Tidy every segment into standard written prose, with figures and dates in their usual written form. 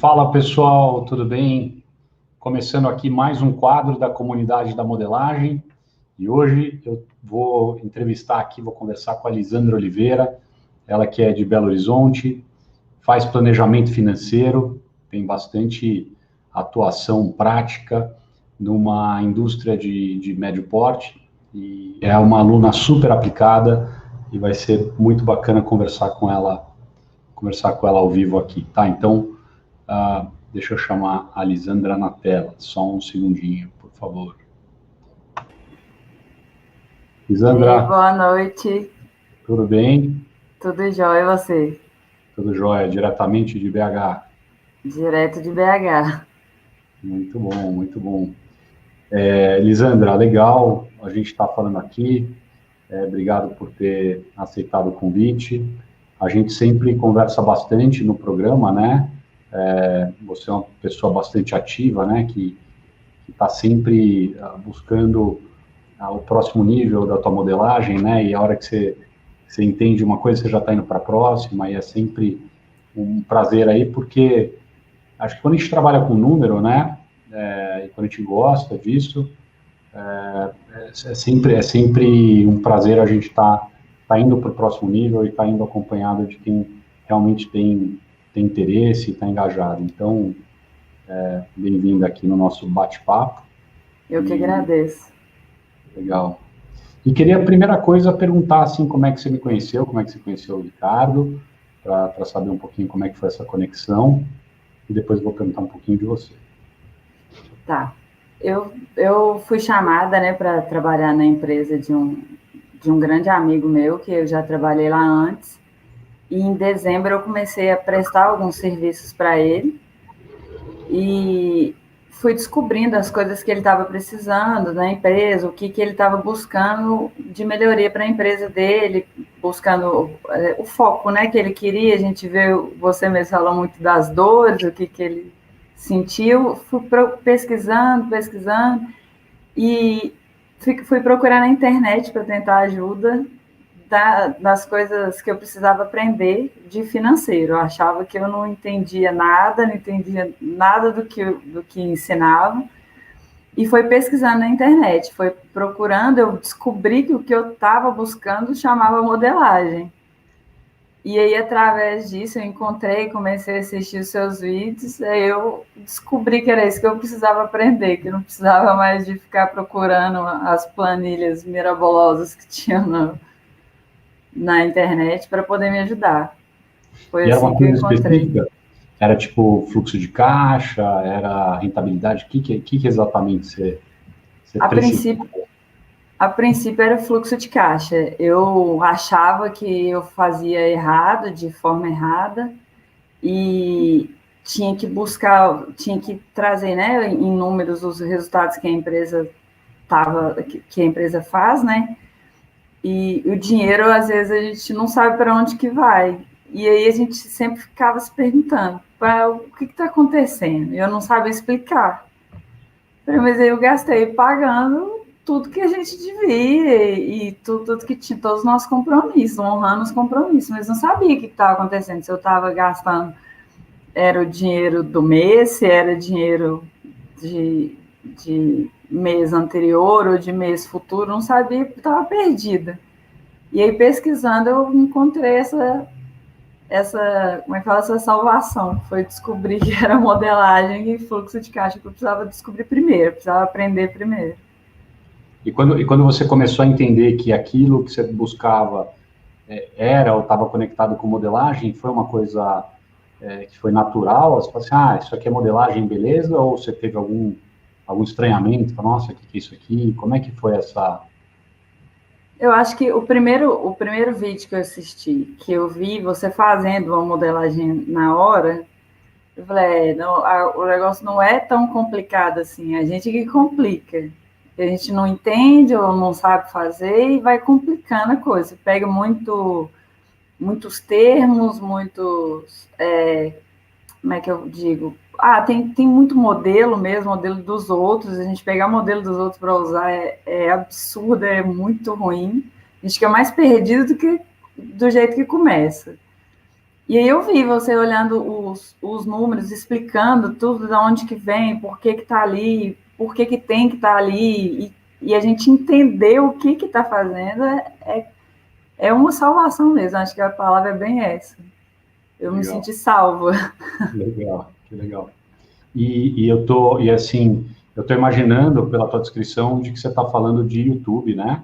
Fala pessoal, tudo bem? Começando aqui mais um quadro da comunidade da modelagem e hoje eu vou entrevistar aqui, vou conversar com a Lisandra Oliveira, ela que é de Belo Horizonte, faz planejamento financeiro, tem bastante atuação prática numa indústria de médio porte e é uma aluna super aplicada e vai ser muito bacana conversar com ela ao vivo aqui, tá? Então, deixa eu chamar a Lisandra na tela, só um segundinho, por favor. Lisandra, boa noite. Tudo bem? Tudo jóia, e você? Tudo jóia, diretamente de BH. Direto de BH. Muito bom, muito bom. Lisandra, legal, a gente está falando aqui, obrigado por ter aceitado o convite. A gente sempre conversa bastante no programa, né? Você é uma pessoa bastante ativa, né? Que está sempre buscando o próximo nível da tua modelagem, né? E a hora que você entende uma coisa, você já está indo para a próxima, e é sempre um prazer aí, porque acho que quando a gente trabalha com número, né? E quando a gente gosta disso, é sempre um prazer a gente tá indo para o próximo nível e tá indo acompanhado de quem realmente tem interesse e está engajado. Então, bem-vindo aqui no nosso bate-papo. Eu que agradeço. Legal. E queria, a primeira coisa, perguntar, assim, como é que você me conheceu, como é que você conheceu o Ricardo, para saber um pouquinho como é que foi essa conexão, e depois vou perguntar um pouquinho de você. Tá. Eu fui chamada, né, para trabalhar na empresa de um grande amigo meu, que eu já trabalhei lá antes, e em dezembro eu comecei a prestar alguns serviços para ele, e fui descobrindo as coisas que ele estava precisando na empresa, o que ele estava buscando de melhoria para a empresa dele, buscando o foco, né, que ele queria. A gente vê, você mesmo falou muito das dores, o que ele sentiu. Fui pesquisando, e fui procurar na internet para tentar ajuda das coisas que eu precisava aprender de financeiro. Eu achava que eu não entendia nada do que ensinava, e foi pesquisando na internet, foi procurando, eu descobri que o que eu estava buscando chamava modelagem. E aí, através disso, eu encontrei, comecei a assistir os seus vídeos, aí eu descobri que era isso que eu precisava aprender, que eu não precisava mais de ficar procurando as planilhas mirabolosas que tinham na internet para poder me ajudar. Foi E era assim uma que eu coisa encontrei. específica? Era tipo fluxo de caixa? Era rentabilidade? O que exatamente você A precisava? princípio, a princípio era fluxo de caixa. Eu achava que eu fazia errado, de forma errada, e tinha que trazer, né, em números os resultados que a empresa que a empresa faz, né? E o dinheiro, às vezes, a gente não sabe para onde que vai. E aí a gente sempre ficava se perguntando, o que está acontecendo? E eu não sabia explicar. Mas aí eu gastei pagando tudo que a gente devia e tudo que tinha, todos os nossos compromissos, honrando os compromissos, mas não sabia o que estava acontecendo, se eu estava gastando, era o dinheiro do mês, se era dinheiro de mês anterior ou de mês futuro, não sabia, estava perdida. E aí, pesquisando, eu encontrei como é que fala, essa salvação. Foi descobrir que era modelagem e fluxo de caixa que eu precisava descobrir primeiro, precisava aprender primeiro. E quando você começou a entender que aquilo que você buscava era ou estava conectado com modelagem, foi uma coisa que foi natural? Você falou assim, isso aqui é modelagem, beleza? Ou você teve algum estranhamento? Nossa, o que é isso aqui? Como é que foi essa... Eu acho que o primeiro vídeo que eu assisti, que eu vi você fazendo uma modelagem na hora, eu falei, não, o negócio não é tão complicado assim, a gente que complica. A gente não entende ou não sabe fazer e vai complicando a coisa. Pega muitos termos, como é que eu digo? Tem muito modelo mesmo, modelo dos outros. A gente pegar modelo dos outros para usar é absurdo, é muito ruim. A gente fica mais perdido do jeito que começa. E aí eu vi você olhando os números, explicando tudo de onde que vem, por que que está ali, por que que tem que estar ali, e a gente entender o que está fazendo é uma salvação mesmo, acho que a palavra é bem essa. Eu me Legal, senti salva. legal, que legal. E assim, eu tô imaginando pela tua descrição de que você está falando de YouTube, né?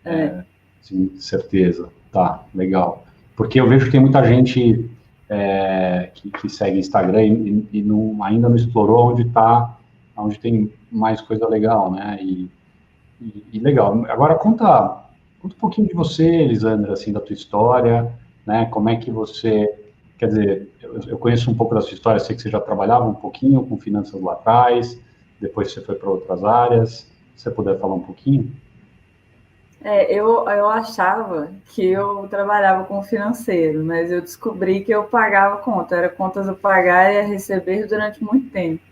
É, Sim, certeza. Tá, legal. Porque eu vejo que tem muita gente que segue Instagram e ainda não explorou onde tem mais coisa legal, né? E legal. Agora conta um pouquinho de você, Elisandra, assim, da tua história, né? Como é que você, quer dizer, eu conheço um pouco da sua história, sei que você já trabalhava um pouquinho com finanças lá atrás, depois você foi para outras áreas. Se você puder falar um pouquinho? eu achava que eu trabalhava com financeiro, mas eu descobri que eu pagava conta, era contas a pagar e a receber durante muito tempo.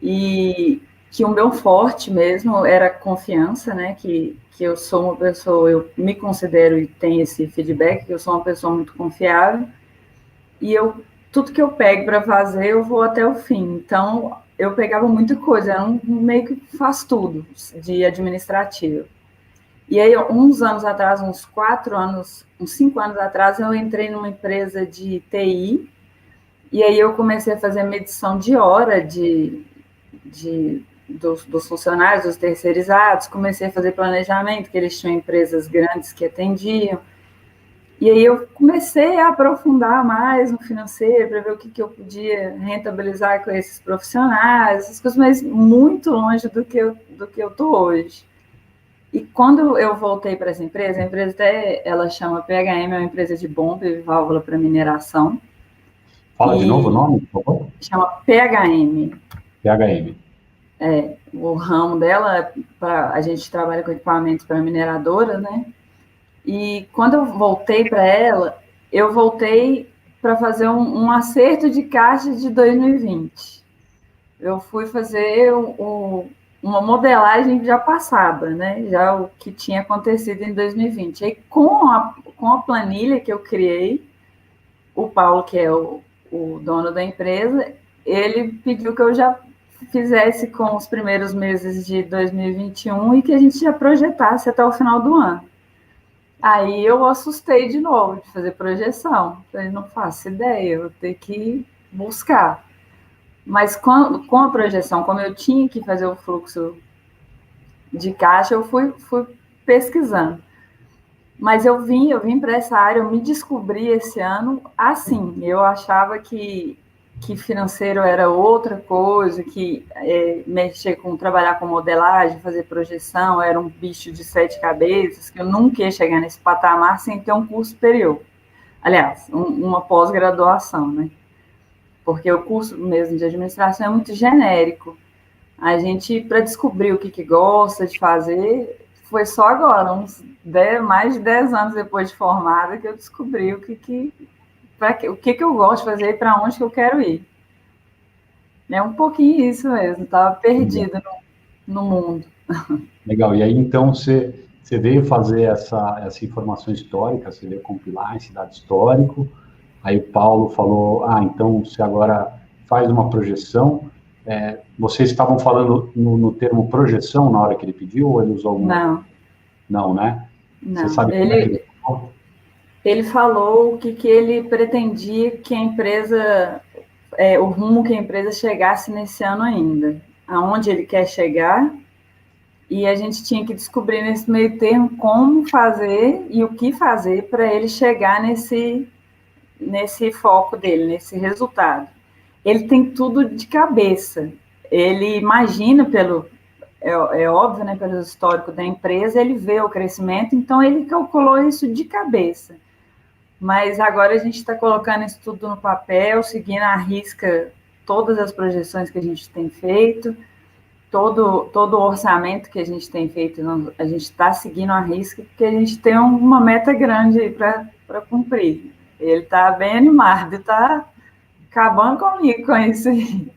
E que o meu forte mesmo era confiança, né? Que eu sou uma pessoa, eu me considero e tenho esse feedback, que eu sou uma pessoa muito confiável, e tudo que eu pego para fazer, eu vou até o fim. Então, eu pegava muita coisa, era meio que faz tudo de administrativo. E aí, uns anos atrás, uns 4 anos, uns 5 anos atrás, eu entrei numa empresa de TI, e aí eu comecei a fazer medição de hora dos funcionários, dos terceirizados, comecei a fazer planejamento, que eles tinham empresas grandes que atendiam. E aí eu comecei a aprofundar mais no financeiro, para ver o que eu podia rentabilizar com esses profissionais, essas coisas, mas muito longe do que eu estou hoje. E quando eu voltei para essa empresa, a empresa até ela chama PHM, é uma empresa de bomba e válvula para mineração, Fala de novo o e nome, por favor. chama PHM. PHM. O ramo dela, a gente trabalha com equipamentos para mineradora, né? E quando eu voltei para ela, eu voltei para fazer um acerto de caixa de 2020. Eu fui fazer uma modelagem já passada, né? Já o que tinha acontecido em 2020. Aí, com a planilha que eu criei, o Paulo, que é o dono da empresa, ele pediu que eu já fizesse com os primeiros meses de 2021 e que a gente já projetasse até o final do ano. Aí eu assustei de novo de fazer projeção. Falei, não faço ideia, eu vou ter que buscar. Mas com a projeção, como eu tinha que fazer o fluxo de caixa, eu fui pesquisando. Mas eu vim para essa área, eu me descobri esse ano assim. Eu achava que financeiro era outra coisa, que mexer com trabalhar com modelagem, fazer projeção, era um bicho de 7 cabeças, que eu nunca ia chegar nesse patamar sem ter um curso superior. Aliás, uma pós-graduação, né? Porque o curso mesmo de administração é muito genérico. A gente, para descobrir o que gosta de fazer, foi só agora, mais de 10 anos depois de formada, que eu descobri o que eu gosto de fazer e para onde que eu quero ir. É um pouquinho isso mesmo, estava Legal. perdida no mundo. Legal. E aí, então, você veio fazer essa informação histórica, você veio compilar esse dado histórico. Aí o Paulo falou, então você agora faz uma projeção. Vocês estavam falando no termo projeção na hora que ele pediu, ou ele usou algum outro? Não, Não, né? Você não. sabe como é que ele falou? Ele falou o que ele pretendia que a empresa, o rumo que a empresa chegasse nesse ano ainda, aonde ele quer chegar, e a gente tinha que descobrir nesse meio termo como fazer e o que fazer para ele chegar nesse foco dele, nesse resultado. Ele tem tudo de cabeça. Ele imagina é óbvio, né, pelo histórico da empresa, ele vê o crescimento, então ele calculou isso de cabeça. Mas agora a gente está colocando isso tudo no papel, seguindo à risca todas as projeções que a gente tem feito, todo o orçamento que a gente tem feito, a gente está seguindo à risca, porque a gente tem uma meta grande aí para cumprir. Ele está bem animado, está acabando comigo com isso aí.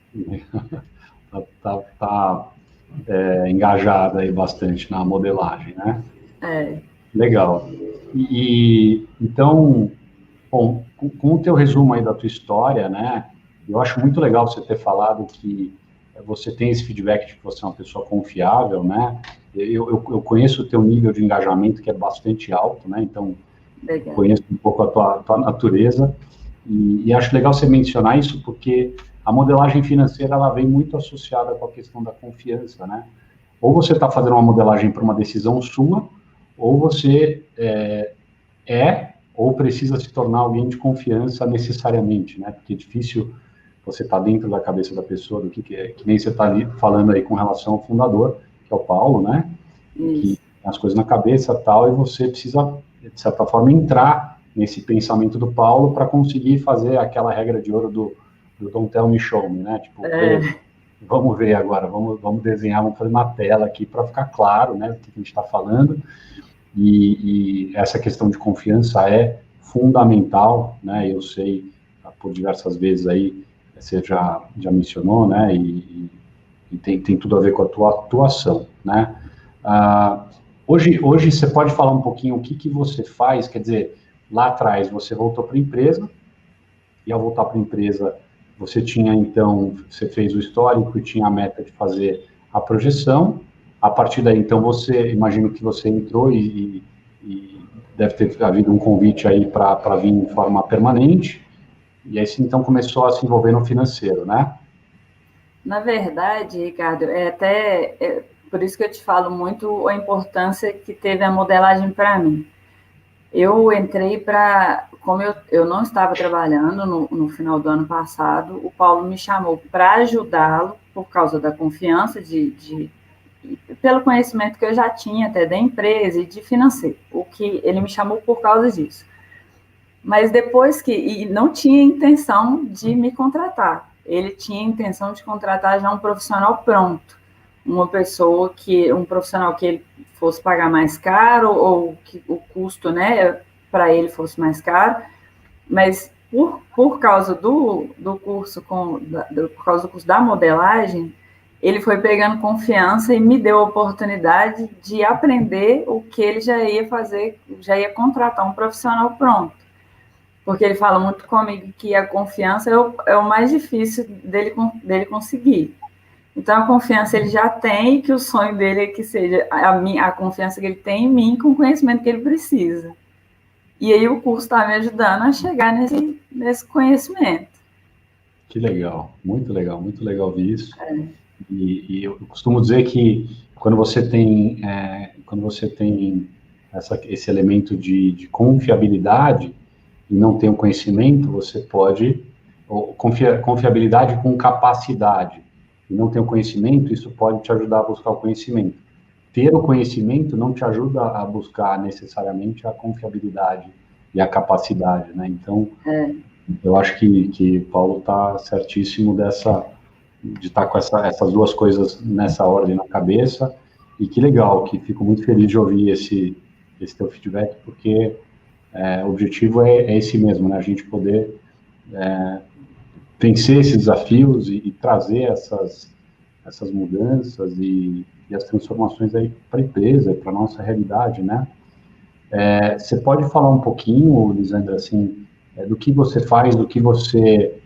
Tá engajada aí bastante na modelagem, né? É. Legal. Então, bom, com o teu resumo aí da tua história, né? Eu acho muito legal você ter falado que você tem esse feedback de que você é uma pessoa confiável, né? Eu conheço o teu nível de engajamento, que é bastante alto, né? Então, Legal. conheço um pouco a tua natureza e acho legal você mencionar isso, porque a modelagem financeira, ela vem muito associada com a questão da confiança, né? Ou você está fazendo uma modelagem para uma decisão sua, ou você ou precisa se tornar alguém de confiança necessariamente, né? Porque é difícil você estar dentro da cabeça da pessoa, do que é, que nem você está ali falando aí com relação ao fundador, que é o Paulo, né? Que tem as coisas na cabeça e tal, e você precisa, de certa forma, entrar nesse pensamento do Paulo para conseguir fazer aquela regra de ouro do Don't Tell Me, Show Me, né? Tipo, vamos ver agora, vamos desenhar, vamos fazer uma tela aqui para ficar claro, né, o que a gente está falando, e essa questão de confiança é fundamental, né, eu sei, por diversas vezes aí, você já mencionou, né, e tem tudo a ver com a tua atuação, né. Hoje você pode falar um pouquinho o que você faz, quer dizer, lá atrás você voltou para a empresa, e ao voltar para a empresa, você tinha, então, você fez o histórico e tinha a meta de fazer a projeção. A partir daí, então, imagino que você entrou e deve ter havido um convite aí para vir em forma permanente, e aí, então, começou a se envolver no financeiro, né? Na verdade, Ricardo, por isso que eu te falo muito a importância que teve a modelagem para mim. Eu entrei como eu não estava trabalhando no final do ano passado, o Paulo me chamou para ajudá-lo, por causa da confiança, pelo conhecimento que eu já tinha até da empresa e de financeiro, o que ele me chamou por causa disso. Mas depois e não tinha intenção de me contratar, ele tinha intenção de contratar já um profissional pronto, um profissional que ele fosse pagar mais caro, ou que o custo, né, para ele fosse mais caro, mas por causa do curso por causa do curso da modelagem, ele foi pegando confiança e me deu a oportunidade de aprender o que ele já ia fazer, já ia contratar um profissional pronto. Porque ele fala muito comigo que a confiança é o mais difícil dele conseguir. Então, a confiança ele já tem, que o sonho dele é que seja a confiança que ele tem em mim com o conhecimento que ele precisa. E aí o curso está me ajudando a chegar nesse conhecimento. Que legal, muito legal ver isso. E eu costumo dizer que quando você tem esse elemento de confiabilidade e não tem o conhecimento, você pode... Confiabilidade com capacidade e não tem o conhecimento, isso pode te ajudar a buscar o conhecimento. Ter o conhecimento não te ajuda a buscar necessariamente a confiabilidade e a capacidade, né? Então, eu acho que o Paulo está certíssimo de estar com essas duas coisas nessa ordem na cabeça, e que legal, que fico muito feliz de ouvir esse teu feedback, porque o objetivo é esse mesmo, né? A gente poder vencer esses desafios e trazer essas mudanças e as transformações aí para a empresa, para a nossa realidade, né? Você pode falar um pouquinho, Lisandra, assim, do que você faz, do que você...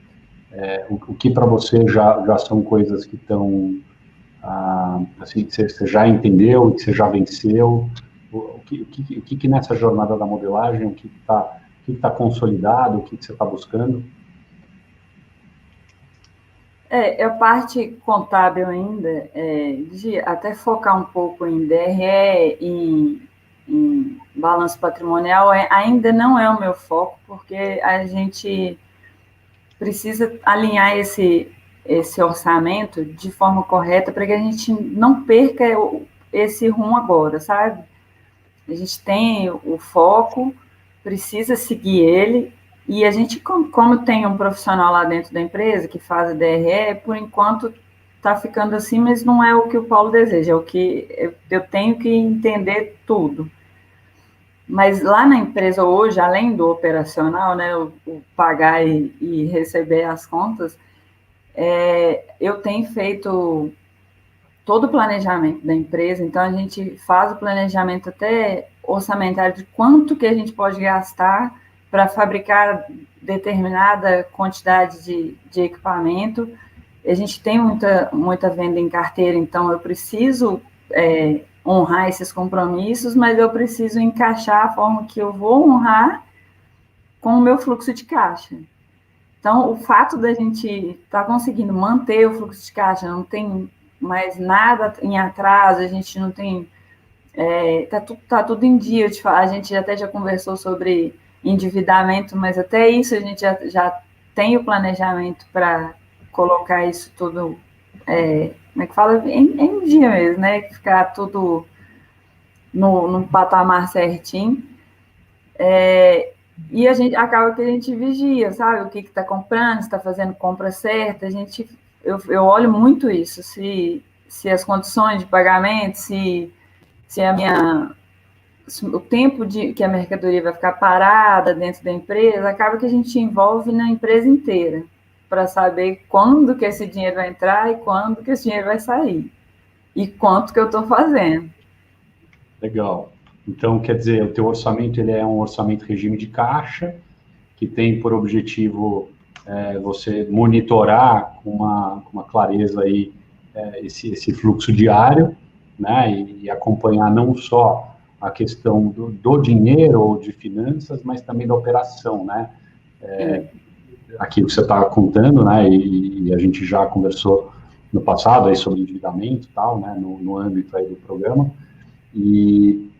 o que para você já são coisas que estão... assim, que você já entendeu, que você já venceu, o que nessa jornada da modelagem, o que está consolidado, o que você está buscando? A parte contábil ainda, de até focar um pouco em DRE, em balanço patrimonial, ainda não é o meu foco, porque a gente precisa alinhar esse orçamento de forma correta para que a gente não perca esse rumo agora, sabe? A gente tem o foco, precisa seguir ele, e a gente, como tem um profissional lá dentro da empresa que faz a DRE, por enquanto está ficando assim, mas não é o que o Paulo deseja, é o que eu tenho que entender tudo. Mas lá na empresa hoje, além do operacional, né, o pagar e receber as contas, eu tenho feito todo o planejamento da empresa, então a gente faz o planejamento até orçamentário de quanto que a gente pode gastar para fabricar determinada quantidade de equipamento, a gente tem muita venda em carteira, então eu preciso honrar esses compromissos, mas eu preciso encaixar a forma que eu vou honrar com o meu fluxo de caixa. Então, o fato da gente estar conseguindo manter o fluxo de caixa, não tem mais nada em atraso, a gente não tem... tá tudo em dia. A gente até já conversou sobre endividamento, mas até isso a gente já tem o planejamento para colocar isso tudo, como é que fala? Em dia mesmo, né? Ficar tudo no patamar certinho. E a gente acaba que a gente vigia, sabe? O que está comprando, se está fazendo compra certa. Eu olho muito isso, se as condições de pagamento, se o tempo que a mercadoria vai ficar parada dentro da empresa, acaba que a gente envolve na empresa inteira, para saber quando que esse dinheiro vai entrar e quando que esse dinheiro vai sair. E quanto que eu estou fazendo. Legal. Então, quer dizer, o teu orçamento ele é um orçamento regime de caixa, que tem por objetivo você monitorar com uma clareza aí, esse fluxo diário, né, e acompanhar não só a questão do dinheiro ou de finanças, mas também da operação, né? Aquilo que você está contando, né, e a gente já conversou no passado aí sobre endividamento e tal, né, no âmbito aí do programa, e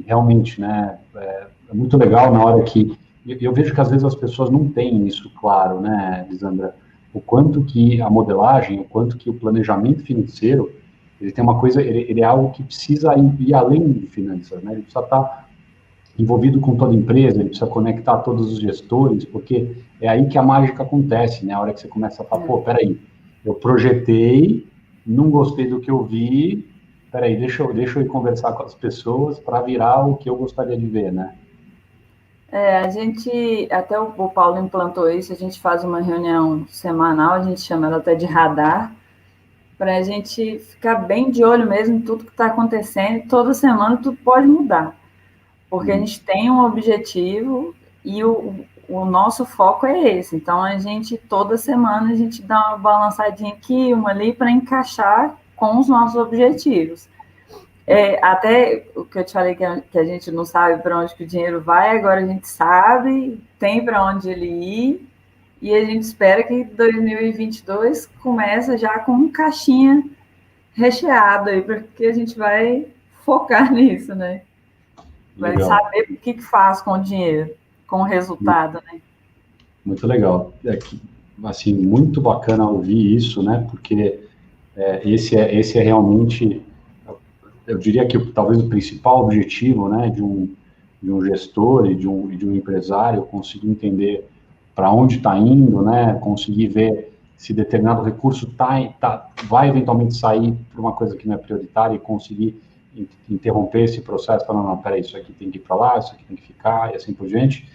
realmente, né, é muito legal na hora que... Eu vejo que às vezes as pessoas não têm isso claro, né, Lisandra? O quanto que a modelagem, o quanto que o planejamento financeiro, ele tem uma coisa, ele é algo que precisa ir além de finanças, né? Ele precisa estar envolvido com toda a empresa, ele precisa conectar todos os gestores, porque é aí que a mágica acontece, né? A hora que você começa a falar, pô, peraí, eu projetei, não gostei do que eu vi, peraí, deixa eu ir conversar com as pessoas para virar o que eu gostaria de ver, né? A gente, até o Paulo implantou isso, a gente faz uma reunião semanal, a gente chama ela até de radar, para a gente ficar bem de olho mesmo em tudo que está acontecendo, toda semana tudo pode mudar, porque a gente tem um objetivo e o nosso foco é esse, então a gente, toda semana, a gente dá uma balançadinha aqui, uma ali, para encaixar com os nossos objetivos. Até o que eu te falei, que a gente não sabe para onde que o dinheiro vai, agora a gente sabe, tem para onde ele ir, e a gente espera que 2022 comece já com um caixinha recheado aí, porque a gente vai focar nisso, né? Vai Legal. saber o que faz com o dinheiro, com o resultado, né? Muito legal. Assim, muito bacana ouvir isso, né? Porque esse é realmente... Eu diria que talvez o principal objetivo, né, de um gestor e de um empresário conseguir entender para onde está indo, né, conseguir ver se determinado recurso vai eventualmente sair para uma coisa que não é prioritária e conseguir interromper esse processo, falando, não, peraí, isso aqui tem que ir para lá, isso aqui tem que ficar, e assim por diante,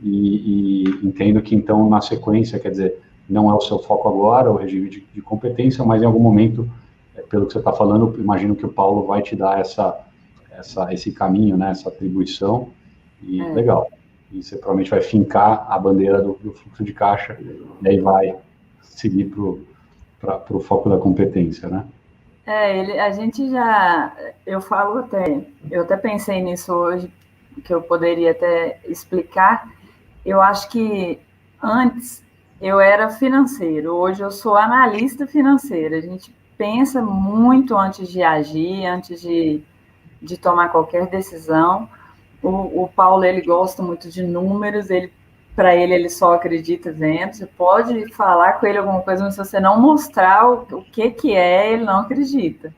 e entendo que, então, na sequência, quer dizer, não é o seu foco agora, o regime de competência, mas em algum momento, pelo que você está falando, imagino que o Paulo vai te dar esse caminho, né, essa atribuição, e legal. E você provavelmente vai fincar a bandeira do fluxo de caixa, e aí vai seguir para o foco da competência, né? A gente eu até pensei nisso hoje, que eu poderia até explicar. Eu acho que antes eu era financeiro, hoje eu sou analista financeiro. A gente pensa muito antes de agir, antes de tomar qualquer decisão. O Paulo, ele gosta muito de números, para ele só acredita vendo. Você pode falar com ele alguma coisa, mas se você não mostrar o que é, ele não acredita.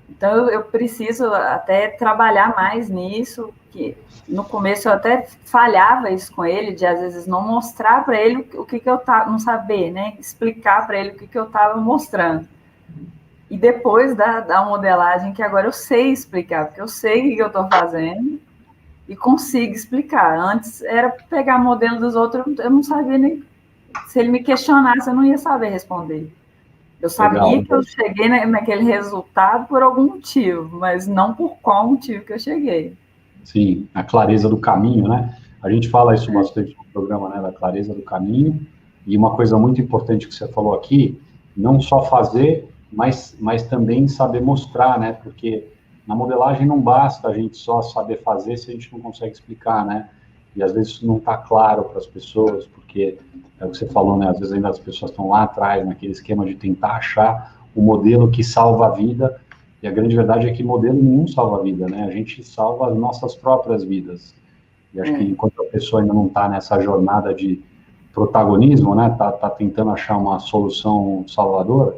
Então, eu preciso até trabalhar mais nisso, que no começo eu até falhava isso com ele, de às vezes não mostrar para ele o que eu estava, não saber, né? Explicar para ele o que eu estava mostrando. E depois da modelagem, que agora eu sei explicar, porque eu sei o que eu estou fazendo e consigo explicar. Antes era pegar modelo dos outros, eu não sabia nem... Se ele me questionasse, eu não ia saber responder. Eu sabia Legal, que eu cheguei naquele resultado por algum motivo, mas não por qual motivo que eu cheguei. Sim, a clareza do caminho, né? A gente fala isso bastante no programa, né, da clareza do caminho, e uma coisa muito importante que você falou aqui, não só fazer, mas também saber mostrar, né, porque na modelagem não basta a gente só saber fazer se a gente não consegue explicar, né, e às vezes isso não está claro para as pessoas, porque é o que você falou, né, às vezes ainda as pessoas estão lá atrás, naquele esquema de tentar achar o modelo que salva a vida, e a grande verdade é que modelo nenhum salva a vida, né, a gente salva as nossas próprias vidas. E acho que enquanto a pessoa ainda não está nessa jornada de protagonismo, né, tá tentando achar uma solução salvadora,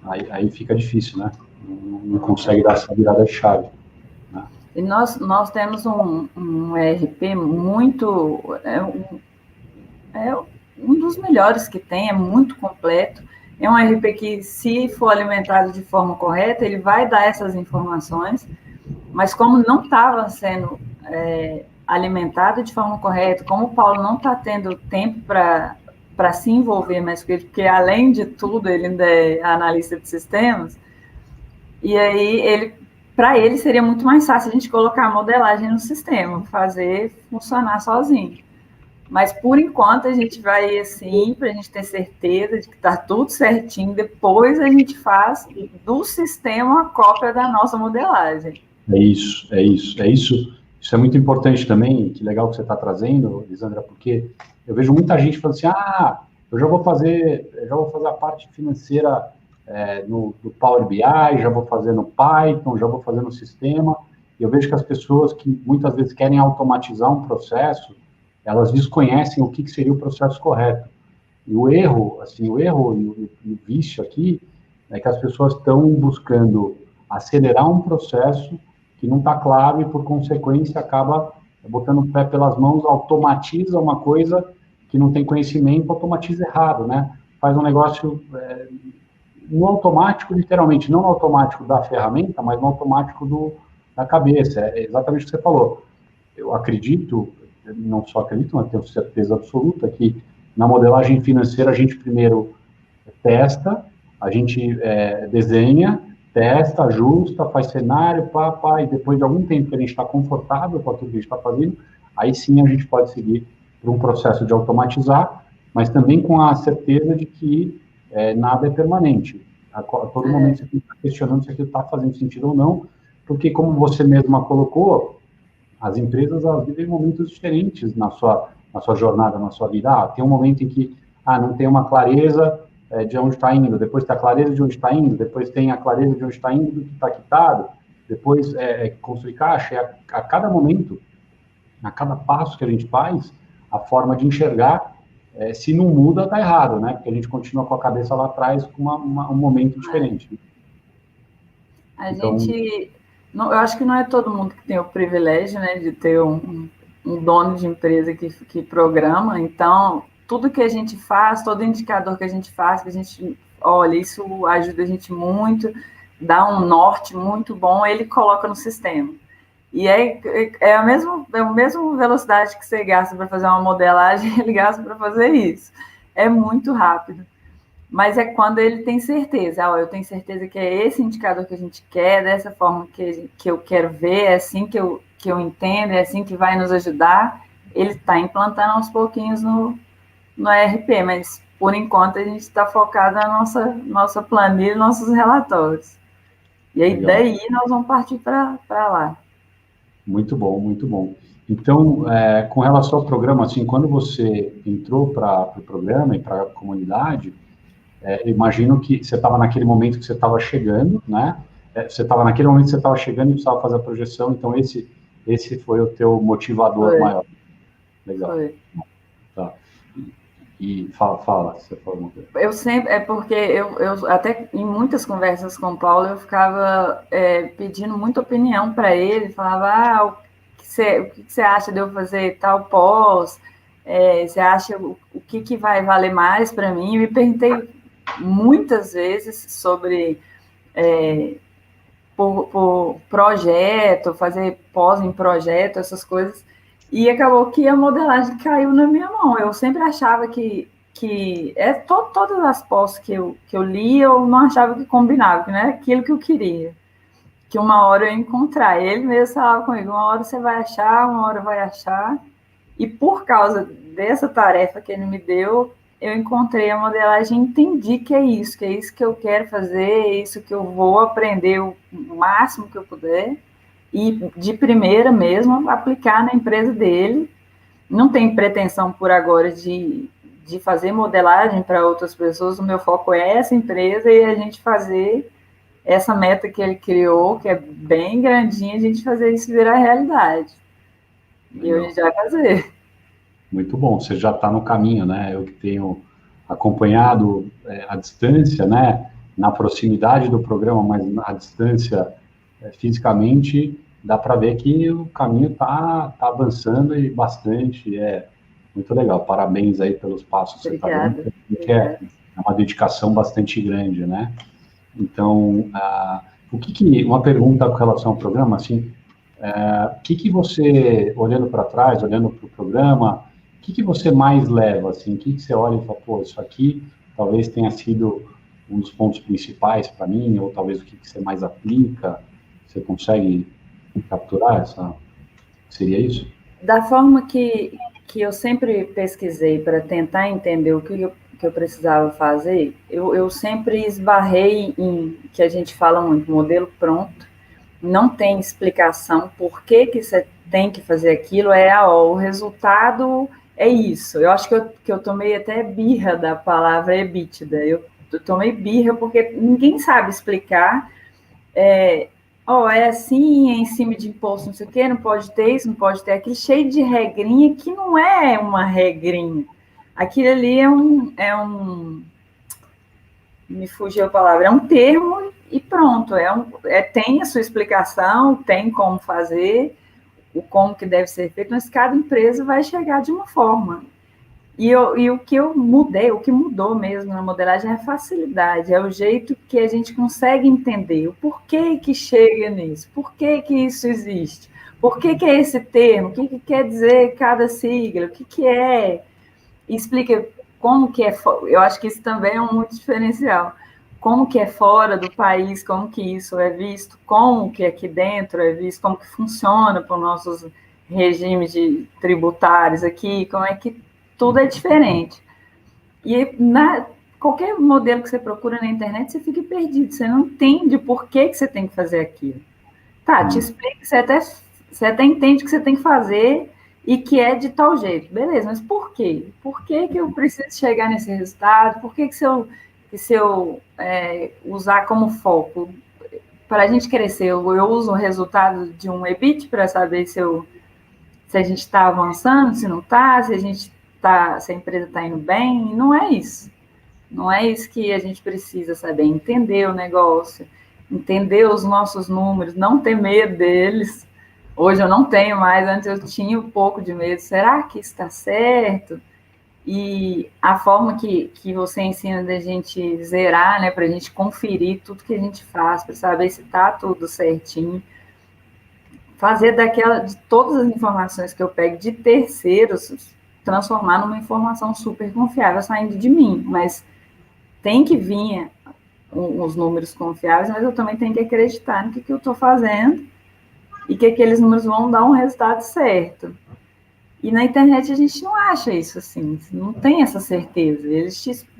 aí fica difícil, né? Não consegue dar essa virada de chave. Né? E nós temos um ERP muito... É um dos melhores que tem, é muito completo. É um ERP que, se for alimentado de forma correta, ele vai dar essas informações, mas como não estava sendo alimentado de forma correta, como o Paulo não está tendo tempo para se envolver mais com ele, porque, além de tudo, ele ainda é analista de sistemas, e aí, para ele, seria muito mais fácil a gente colocar a modelagem no sistema, fazer funcionar sozinho. Mas, por enquanto, a gente vai assim, para a gente ter certeza de que está tudo certinho. Depois a gente faz do sistema uma cópia da nossa modelagem. Isso. Isso é muito importante também, que legal que você está trazendo, Lisandra, porque eu vejo muita gente falando assim, eu já vou fazer a parte financeira no Power BI, já vou fazer no Python, já vou fazer no sistema, e eu vejo que as pessoas que muitas vezes querem automatizar um processo, elas desconhecem o que seria o processo correto. E o erro e o vício aqui é que as pessoas estão buscando acelerar um processo que não está claro e, por consequência, acaba botando o pé pelas mãos, automatiza uma coisa que não tem conhecimento, automatiza errado, né? Faz um negócio no automático, literalmente, não no automático da ferramenta, mas no automático da cabeça. É exatamente o que você falou. Eu acredito, não só acredito, mas tenho certeza absoluta que na modelagem financeira a gente primeiro testa, a gente desenha, testa, ajusta, faz cenário, e depois de algum tempo que a gente está confortável com aquilo que a gente está fazendo, aí sim a gente pode seguir para um processo de automatizar, mas também com a certeza de que nada é permanente. A todo momento você tem que estar questionando se aquilo está fazendo sentido ou não, porque, como você mesma colocou, as empresas vivem momentos diferentes na sua jornada, na sua vida. Tem um momento em que não tem uma clareza de onde está indo, depois tem a clareza de onde está indo, depois tem a clareza de onde está indo, do que está quitado, depois construir caixa. A cada momento, a cada passo que a gente faz, a forma de enxergar, se não muda, está errado, né? Porque a gente continua com a cabeça lá atrás com um momento diferente. Eu acho que não é todo mundo que tem o privilégio, né, de ter um dono de empresa que programa. Então, tudo que a gente faz, todo indicador que a gente faz, que a gente olha, isso ajuda a gente muito, dá um norte muito bom, ele coloca no sistema. E a mesma velocidade que você gasta para fazer uma modelagem, ele gasta para fazer isso. É muito rápido. Mas é quando ele tem certeza. Eu tenho certeza que é esse indicador que a gente quer, dessa forma que eu quero ver, é assim que eu entendo, é assim que vai nos ajudar. Ele está implantando aos pouquinhos no ERP, mas, por enquanto, a gente está focado na nossa planilha, nossos relatórios. E aí, daí, nós vamos partir para lá. Muito bom, muito bom. Então, com relação ao programa, assim, quando você entrou para o programa e para a comunidade, imagino que você estava naquele momento que você estava chegando, né? Você estava naquele momento que você estava chegando e precisava fazer a projeção, então esse foi o teu motivador maior. Legal. Foi. Tá. E fala, você falou uma coisa. Eu sempre, porque eu até em muitas conversas com o Paulo, eu ficava pedindo muita opinião para ele, falava, o que você acha de eu fazer tal pós? Você acha o que vai valer mais para mim? Eu me perguntei muitas vezes sobre por projeto, fazer pós em projeto, essas coisas, e acabou que a modelagem caiu na minha mão. Eu sempre achava que todas as pós que eu li, eu não achava que combinava, que não era aquilo que eu queria, que uma hora eu ia encontrar. Ele mesmo falava comigo, uma hora você vai achar, uma hora vai achar, E por causa dessa tarefa que ele me deu, eu encontrei a modelagem e entendi que é isso que eu quero fazer, é isso que eu vou aprender o máximo que eu puder, e de primeira mesmo, aplicar na empresa dele. Não tenho pretensão por agora de fazer modelagem para outras pessoas, o meu foco é essa empresa e a gente fazer essa meta que ele criou, que é bem grandinha, a gente fazer isso virar realidade. E a gente vai fazer. Muito bom, você já está no caminho, né? Eu que tenho acompanhado a distância, né? Na proximidade do programa, mas à distância fisicamente, dá para ver que o caminho está avançando e bastante. É muito legal. Parabéns aí pelos passos que você está dando, porque é uma dedicação bastante grande, né? Então, uma pergunta com relação ao programa, assim, o que você, olhando para trás, olhando para o programa, o que você mais leva, assim, o que você olha e fala, pô, isso aqui talvez tenha sido um dos pontos principais para mim, ou talvez o que você mais aplica, você consegue capturar seria isso? Da forma que eu sempre pesquisei para tentar entender o que eu precisava fazer, eu sempre esbarrei em, que a gente fala muito, modelo pronto, não tem explicação por que você tem que fazer aquilo, o resultado é isso. Eu acho que eu tomei até birra da palavra EBITDA, eu tomei birra porque ninguém sabe explicar, é assim, é em cima de imposto, não sei o quê, não pode ter isso, não pode ter aquilo, cheio de regrinha que não é uma regrinha. Aquilo ali me fugiu a palavra, é um termo e pronto, tem a sua explicação, tem como fazer, o como que deve ser feito, mas cada empresa vai chegar de uma forma. E o que eu mudei, o que mudou mesmo na modelagem é a facilidade, é o jeito que a gente consegue entender o porquê que chega nisso, por que isso existe, por que é esse termo, o que quer dizer cada sigla, o que é, explica como que é, eu acho que isso também é um muito diferencial, como que é fora do país, como que isso é visto, como que aqui dentro é visto, como que funciona para os nossos regimes tributários aqui, como é que tudo é diferente. E qualquer modelo que você procura na internet, você fica perdido, você não entende por que você tem que fazer aquilo. Tá, te explica, você até entende que você tem que fazer e que é de tal jeito. Beleza, mas por quê? Por que eu preciso chegar nesse resultado? Por que se eu usar como foco para a gente crescer, eu uso o resultado de um EBIT para saber se a gente está avançando, se não está, se a empresa está indo bem, não é isso. Não é isso que a gente precisa saber, entender o negócio, entender os nossos números, não ter medo deles. Hoje eu não tenho mais, antes eu tinha um pouco de medo. Será que está certo? E a forma que você ensina da gente zerar, né, para a gente conferir tudo que a gente faz, para saber se está tudo certinho. Fazer de todas as informações que eu pego de terceiros, transformar numa informação super confiável saindo de mim, mas tem que vir os números confiáveis, mas eu também tenho que acreditar no que eu estou fazendo e que aqueles números vão dar um resultado certo. E na internet a gente não acha isso assim, não tem essa certeza.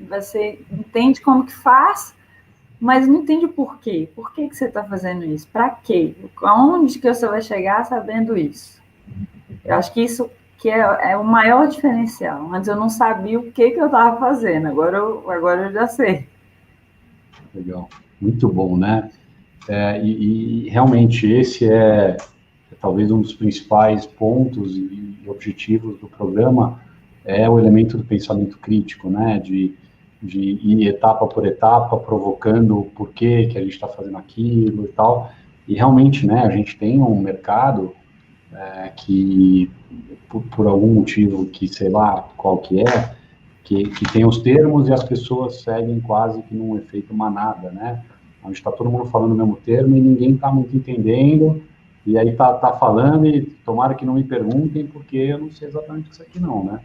Você entende como que faz, mas não entende o porquê. Por que você está fazendo isso? Para quê? Aonde que você vai chegar sabendo isso? Eu acho que isso que é o maior diferencial. Antes eu não sabia o que eu estava fazendo, agora eu já sei. Legal, muito bom, né? E realmente esse é talvez um dos principais pontos e objetivos do programa, é o elemento do pensamento crítico, né? De ir etapa por etapa, provocando o porquê que a gente está fazendo aquilo e tal. E realmente, né, a gente tem um mercado que, por algum motivo que sei lá qual que é, que tem os termos e as pessoas seguem quase que num efeito manada, né? Onde está todo mundo falando o mesmo termo e ninguém está muito entendendo, e aí tá falando e tomara que não me perguntem, porque eu não sei exatamente isso aqui não, né?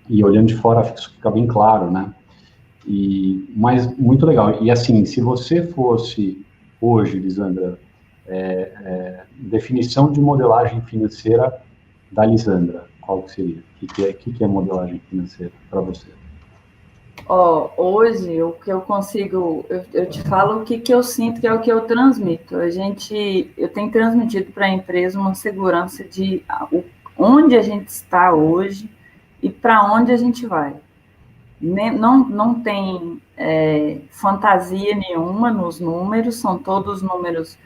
E olhando de fora isso fica bem claro, né? Mas muito legal. E assim, se você fosse hoje, Lisandra, definição de modelagem financeira da Lisandra, qual que seria? O que é modelagem financeira para você? Hoje, o que eu consigo, eu te falo o que eu sinto, que é o que eu transmito. Eu tenho transmitido para a empresa uma segurança de onde a gente está hoje e para onde a gente vai. Não tem fantasia nenhuma nos números, são todos números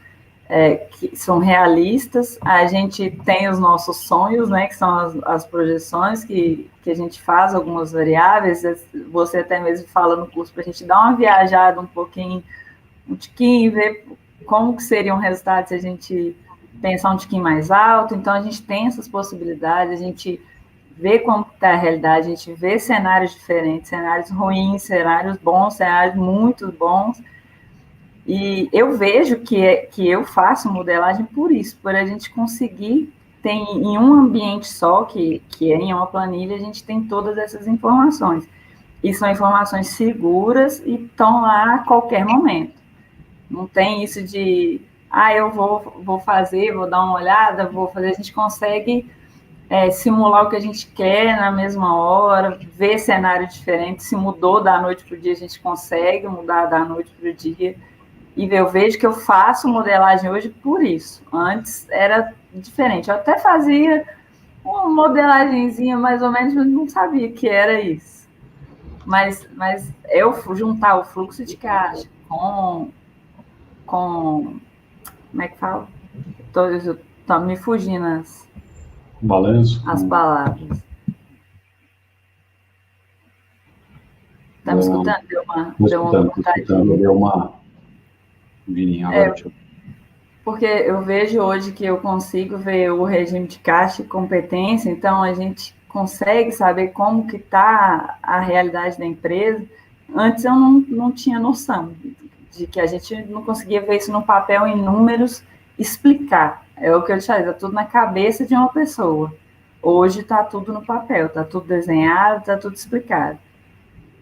que são realistas. A gente tem os nossos sonhos, né, que são as projeções que a gente faz, algumas variáveis. Você até mesmo fala no curso para a gente dar uma viajada um tiquinho, ver como que seria um resultado se a gente pensar um tiquinho mais alto. Então, a gente tem essas possibilidades, a gente vê como está a realidade, a gente vê cenários diferentes, cenários ruins, cenários bons, cenários muito bons. E eu vejo que eu faço modelagem por isso, por a gente conseguir ter em um ambiente só, que é em uma planilha, a gente tem todas essas informações. E são informações seguras e estão lá a qualquer momento. Não tem isso de, eu vou fazer, vou dar uma olhada, vou fazer. A gente consegue simular o que a gente quer na mesma hora, ver cenário diferente. Se mudou da noite para o dia, a gente consegue mudar da noite para o dia. E eu vejo que eu faço modelagem hoje por isso. Antes era diferente. Eu até fazia uma modelagenzinha mais ou menos, mas não sabia que era isso. Mas eu juntar o fluxo de caixa com como é que fala? Tô me fugindo as palavras. Tá me escutando? Deu uma porque eu vejo hoje que eu consigo ver o regime de caixa e competência, então a gente consegue saber como que está a realidade da empresa. Antes eu não tinha noção de que a gente não conseguia ver isso no papel, em números, explicar. É o que eu te falei, está tudo na cabeça de uma pessoa. Hoje está tudo no papel, está tudo desenhado, está tudo explicado.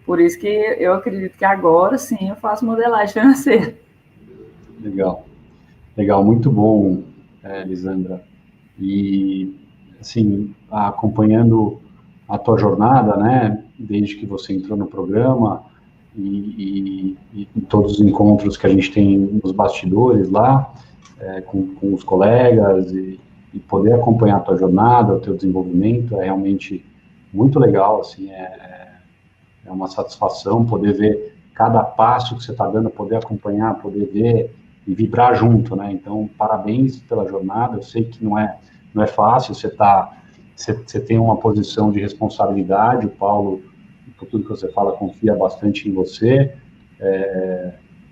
Por isso que eu acredito que agora sim eu faço modelagem financeira. Legal, muito bom, Lisandra. E, assim, acompanhando a tua jornada, né, desde que você entrou no programa e todos os encontros que a gente tem nos bastidores lá, com os colegas e poder acompanhar a tua jornada, o teu desenvolvimento, é realmente muito legal, assim, é uma satisfação poder ver cada passo que você está dando, poder acompanhar, poder ver e vibrar junto, né? Então, parabéns pela jornada. Eu sei que não é fácil. Você tem uma posição de responsabilidade. O Paulo, por tudo que você fala, confia bastante em você.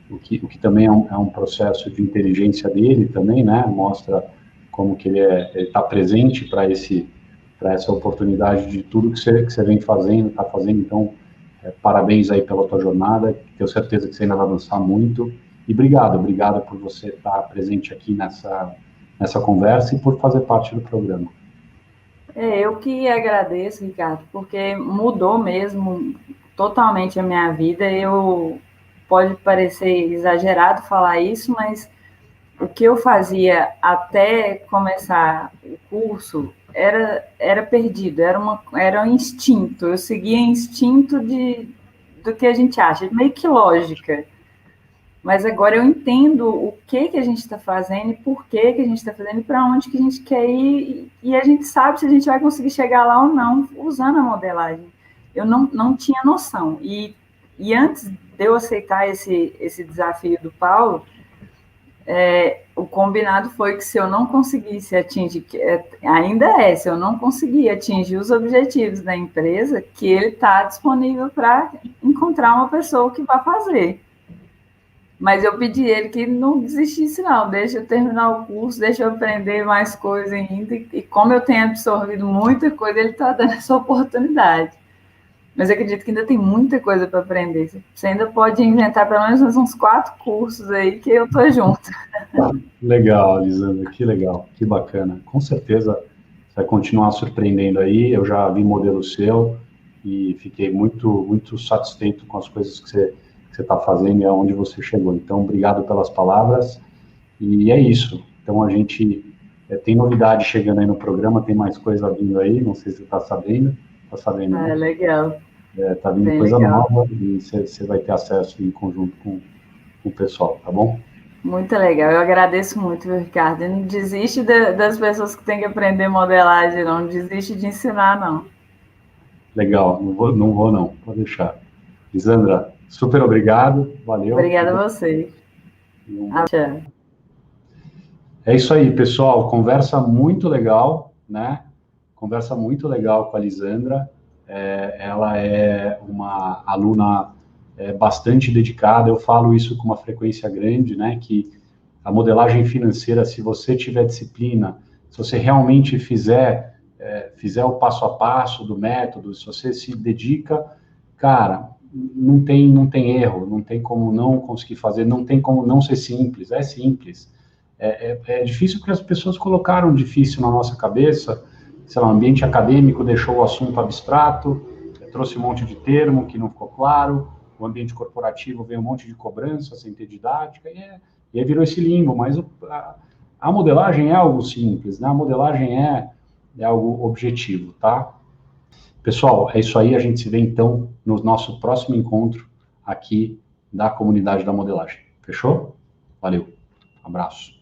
O que também é um processo de inteligência dele também, né? Mostra como que ele está presente para essa oportunidade de tudo que você vem fazendo, está fazendo. Então, parabéns aí pela tua jornada. Tenho certeza que você ainda vai avançar muito. E obrigado por você estar presente aqui nessa conversa e por fazer parte do programa. Eu que agradeço, Ricardo, porque mudou mesmo totalmente a minha vida. Pode parecer exagerado falar isso, mas o que eu fazia até começar o curso era perdido, era um instinto. Eu seguia instinto do que a gente acha, meio que lógica. Mas agora eu entendo o que a gente está fazendo e por que a gente está fazendo e para onde que a gente quer ir, e a gente sabe se a gente vai conseguir chegar lá ou não usando a modelagem. Eu não tinha noção. E antes de eu aceitar esse desafio do Paulo, o combinado foi que se eu não conseguisse atingir, se eu não conseguir atingir os objetivos da empresa, que ele está disponível para encontrar uma pessoa que vá fazer. Mas eu pedi ele que não desistisse, não. Deixa eu terminar o curso, deixa eu aprender mais coisas ainda. E como eu tenho absorvido muita coisa, ele está dando essa oportunidade. Mas eu acredito que ainda tem muita coisa para aprender. Você ainda pode inventar pelo menos uns 4 cursos aí que eu estou junto. Legal, Lisandra, que legal, que bacana. Com certeza você vai continuar surpreendendo aí. Eu já vi modelo seu e fiquei muito, muito satisfeito com as coisas que você está fazendo e aonde você chegou. Então, obrigado pelas palavras. E é isso. Então, a gente Tem novidade chegando aí no programa, tem mais coisa vindo aí, não sei se você está sabendo. Está sabendo, né? Legal. Está vindo Bem coisa legal. nova e você vai ter acesso em conjunto com o pessoal, tá bom? Muito legal, eu agradeço muito, Ricardo. E não desiste das pessoas que têm que aprender modelagem, não desiste de ensinar, não. Legal, não vou não, pode deixar. Lisandra, super obrigado, valeu. Obrigada a você. Tchau. É isso aí, pessoal, conversa muito legal, né? Conversa muito legal com a Lisandra. Ela é uma aluna bastante dedicada, eu falo isso com uma frequência grande, né? Que a modelagem financeira, se você tiver disciplina, se você realmente fizer o passo a passo do método, se você se dedica, cara, não tem erro, não tem como não conseguir fazer, não tem como não ser simples, é simples. É difícil porque as pessoas colocaram difícil na nossa cabeça, sei lá, o ambiente acadêmico deixou o assunto abstrato, trouxe um monte de termo que não ficou claro, o ambiente corporativo veio um monte de cobrança sem ter didática, e aí virou esse limbo, mas a modelagem é algo simples, né? A modelagem é algo objetivo, tá? Pessoal, é isso aí, a gente se vê então no nosso próximo encontro aqui da comunidade da modelagem. Fechou? Valeu, abraço.